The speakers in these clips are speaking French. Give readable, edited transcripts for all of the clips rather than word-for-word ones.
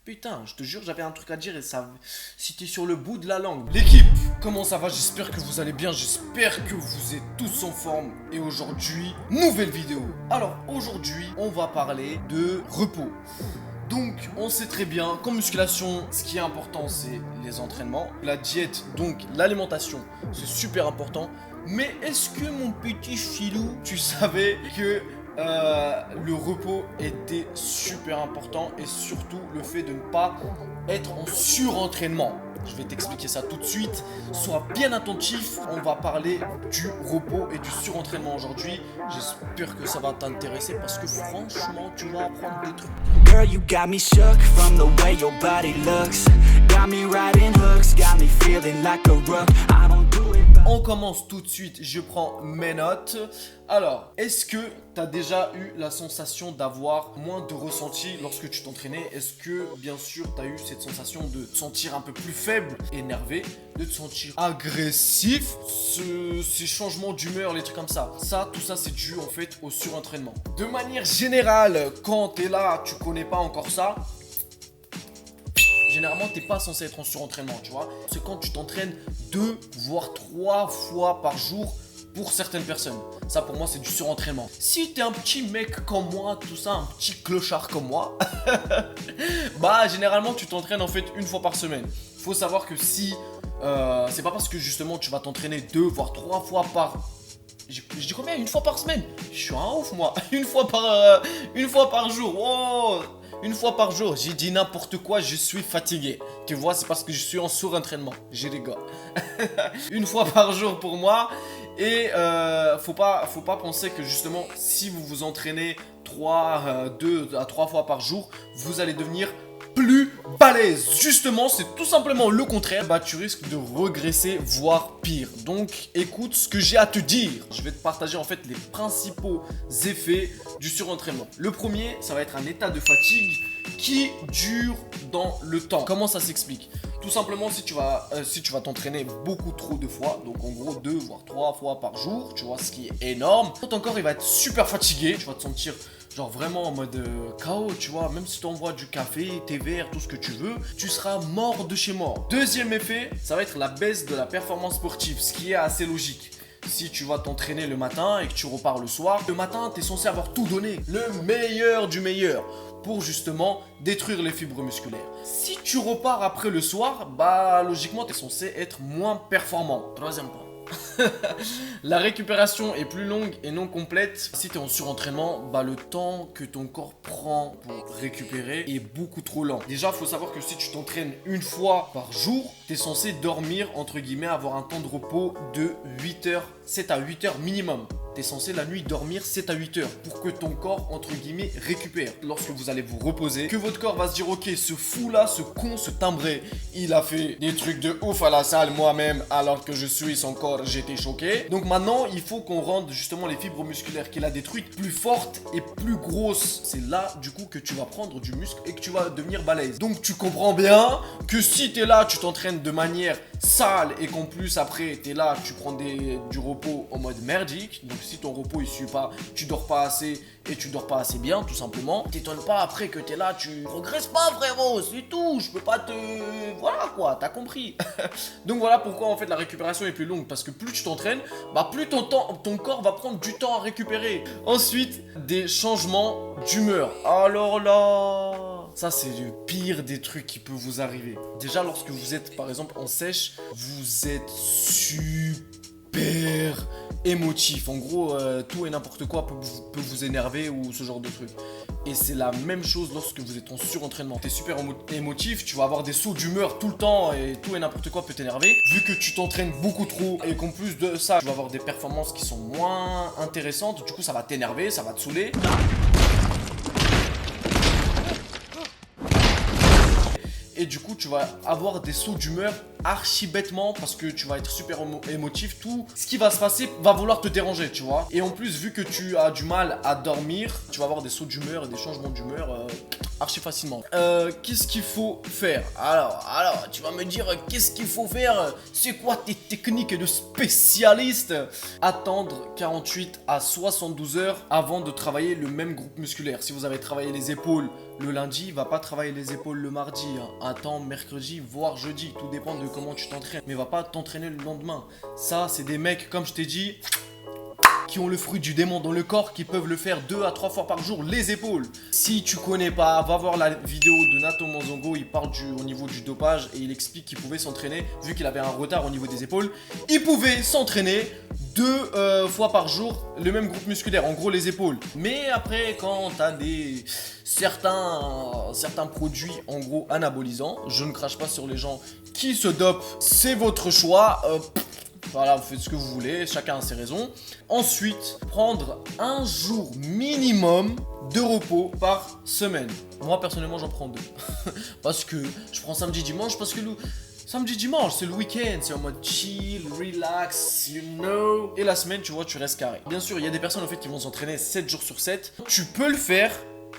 Putain, je te jure, j'avais un truc à dire et ça, c'était sur le bout de la langue. L'équipe, comment ça va? J'espère que vous allez bien, j'espère que vous êtes tous en forme. Et aujourd'hui, nouvelle vidéo. Alors, aujourd'hui, on va parler de repos. Donc, on sait très bien qu'en musculation, ce qui est important, c'est les entraînements. La diète, donc l'alimentation, c'est super important. Mais est-ce que mon petit filou, tu savais que le repos était super important et surtout le fait de ne pas être en surentraînement. Je vais t'expliquer ça tout de suite. Sois bien attentif. On va parler du repos et du surentraînement aujourd'hui. J'espère que ça va t'intéresser parce que franchement, tu vas apprendre des trucs. Girl, you got me shook from the way your body looks. Got me riding hooks, got me feeling like a rook. I don't do it. On commence tout de suite, je prends mes notes. Alors, est-ce que tu as déjà eu la sensation d'avoir moins de ressenti lorsque tu t'entraînais? Est-ce que, bien sûr, tu as eu cette sensation de te sentir un peu plus faible, énervé, de te sentir agressif, ces changements d'humeur, les trucs comme ça? Tout ça, c'est dû en fait au surentraînement. De manière générale, quand tu es là, tu connais pas encore ça, généralement, t'es pas censé être en surentraînement, tu vois. C'est quand tu t'entraînes 2 voire 3 fois par jour pour certaines personnes. Ça, pour moi, c'est du surentraînement. Si t'es un petit mec comme moi, tout ça, un petit clochard comme moi, bah, généralement, tu t'entraînes en fait 1 fois par semaine. Faut savoir que si, c'est pas parce que justement tu vas t'entraîner 2 voire 3 fois par... Je dis combien? 1 fois par semaine? Je suis un ouf, moi. 1 fois par jour. Oh, 1 fois par jour, j'ai dit n'importe quoi, je suis fatigué. Tu vois, c'est parce que je suis en surentraînement. Je rigole. 1 fois par jour pour moi. Et faut pas penser que justement, si vous vous entraînez 2 à 3 fois par jour, vous allez devenir plus balèze. Justement, c'est tout simplement le contraire. Bah, tu risques de regresser, voire pire. Donc, écoute ce que j'ai à te dire. Je vais te partager en fait les principaux effets du surentraînement. Le premier, ça va être un état de fatigue qui dure dans le temps. Comment ça s'explique? Tout simplement, si tu vas t'entraîner beaucoup trop de fois, donc en gros 2 voire 3 fois par jour, tu vois, ce qui est énorme, ton corps il va être super fatigué, tu vas te sentir genre vraiment en mode KO, tu vois, même si tu envoies du café, thé vert, tout ce que tu veux, tu seras mort de chez mort. Deuxième effet, ça va être la baisse de la performance sportive, ce qui est assez logique. Si tu vas t'entraîner le matin et que tu repars le soir, le matin, tu es censé avoir tout donné, le meilleur du meilleur, pour justement détruire les fibres musculaires. Si tu repars après le soir, bah logiquement, tu es censé être moins performant. Troisième point. La récupération est plus longue et non complète. Si tu es en surentraînement, bah le temps que ton corps prend pour récupérer est beaucoup trop lent. Déjà, il faut savoir que si tu t'entraînes 1 fois par jour, tu es censé dormir, entre guillemets, avoir un temps de repos de 8 heures, 7 à 8 heures minimum. Tu es censé la nuit dormir 7 à 8 heures pour que ton corps, entre guillemets, récupère. Lorsque vous allez vous reposer, que votre corps va se dire, ok, ce fou là, ce con, ce timbré, il a fait des trucs de ouf à la salle moi-même alors que je suis son corps, j'étais choqué. Donc maintenant, il faut qu'on rende justement les fibres musculaires qu'il a détruites plus fortes et plus grosses. C'est là, du coup, que tu vas prendre du muscle et que tu vas devenir balèze. Donc tu comprends bien que si tu es là, tu t'entraînes de manière sale et qu'en plus après, tu es là, tu prends du repos en mode merdique. Donc si ton repos il suit pas, tu dors pas assez et tu dors pas assez bien, tout simplement. T'étonnes pas après que t'es là, tu progresses pas, frérot, c'est tout. Je peux pas te... Voilà quoi, t'as compris. Donc voilà pourquoi en fait la récupération est plus longue. Parce que plus tu t'entraînes, bah plus ton corps va prendre du temps à récupérer. Ensuite, des changements d'humeur. Alors là, ça c'est le pire des trucs qui peut vous arriver. Déjà lorsque vous êtes par exemple en sèche, vous êtes super émotif. En gros, tout et n'importe quoi peut vous énerver ou ce genre de truc. Et c'est la même chose lorsque vous êtes en surentraînement. T'es super émotif, tu vas avoir des sauts d'humeur tout le temps et tout et n'importe quoi peut t'énerver. Vu que tu t'entraînes beaucoup trop et qu'en plus de ça, tu vas avoir des performances qui sont moins intéressantes, du coup ça va t'énerver, ça va te saouler. Et du coup, tu vas avoir des sauts d'humeur archi bêtement parce que tu vas être super émotif. Tout ce qui va se passer va vouloir te déranger, tu vois. Et en plus, vu que tu as du mal à dormir, tu vas avoir des sauts d'humeur et des changements d'humeur archi facilement. Qu'est-ce qu'il faut faire? Alors, tu vas me dire qu'est-ce qu'il faut faire? C'est quoi tes techniques de spécialiste? Attendre 48 à 72 heures avant de travailler le même groupe musculaire. Si vous avez travaillé les épaules le lundi, va pas travailler les épaules le mardi. Attends mercredi, voire jeudi. Tout dépend de comment tu t'entraînes. Mais va pas t'entraîner le lendemain. Ça, c'est des mecs, comme je t'ai dit, qui ont le fruit du démon dans le corps, qui peuvent le faire 2 à 3 fois par jour, les épaules. Si tu connais pas, va voir la vidéo de Nato Monzongo, il parle au niveau du dopage et il explique qu'il pouvait s'entraîner, vu qu'il avait un retard au niveau des épaules, il pouvait s'entraîner 2 fois par jour, le même groupe musculaire, en gros les épaules. Mais après, quand tu as certains produits, en gros anabolisants, je ne crache pas sur les gens qui se dopent, c'est votre choix. Voilà, vous faites ce que vous voulez, chacun a ses raisons. Ensuite, prendre un jour minimum de repos par semaine. Moi, personnellement, j'en prends 2. Parce que je prends samedi, dimanche, parce que samedi, dimanche, c'est le week-end, c'est en mode chill, relax, you know. Et la semaine, tu vois, tu restes carré. Bien sûr, il y a des personnes, en fait, qui vont s'entraîner 7 jours sur 7. Tu peux le faire.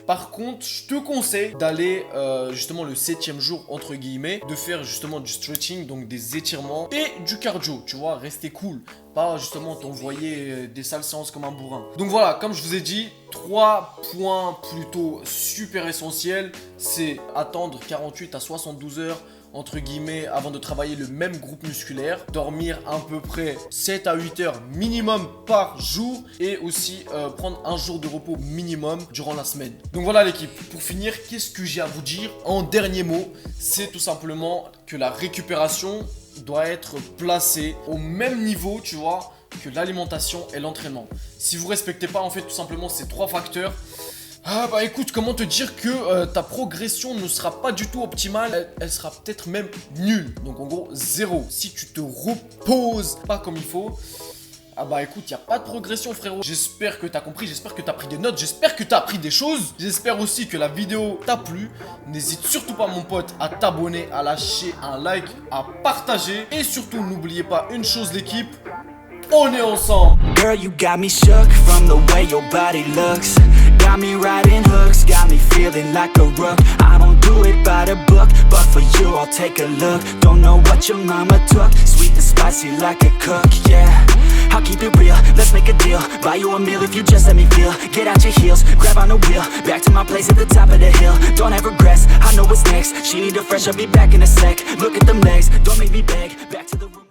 Par contre, je te conseille d'aller justement le 7e jour, entre guillemets, de faire justement du stretching, donc des étirements et du cardio, tu vois, rester cool. Pas justement t'envoyer des sales séances comme un bourrin. Donc voilà, comme je vous ai dit, 3 points plutôt super essentiels. C'est attendre 48 à 72 heures entre guillemets avant de travailler le même groupe musculaire, dormir à peu près 7 à 8 heures minimum par jour et aussi prendre un jour de repos minimum durant la semaine. Donc voilà l'équipe, pour finir, qu'est-ce que j'ai à vous dire en dernier mot? C'est tout simplement que la récupération doit être placée au même niveau, tu vois, que l'alimentation et l'entraînement. Si vous respectez pas en fait tout simplement ces 3 facteurs, bah écoute, comment te dire que ta progression ne sera pas du tout optimale, elle sera peut-être même nulle. Donc en gros, 0. Si tu te reposes pas comme il faut, bah écoute, il n'y a pas de progression frérot. J'espère que tu as compris, j'espère que tu as pris des notes, j'espère que tu as appris des choses. J'espère aussi que la vidéo t'a plu. N'hésite surtout pas mon pote à t'abonner, à lâcher un like, à partager. Et surtout, n'oubliez pas une chose l'équipe, on est ensemble. Girl, you got me shook from the way your body looks. Got me riding hooks, got me feeling like a rook. I don't do it by the book, but for you I'll take a look. Don't know what your mama took, sweet and spicy like a cook, yeah. I'll keep it real, let's make a deal. Buy you a meal if you just let me feel. Get out your heels, grab on the wheel. Back to my place at the top of the hill. Don't have regrets, I know what's next. She need to fresh, I'll be back in a sec. Look at them legs, don't make me beg. Back to the room.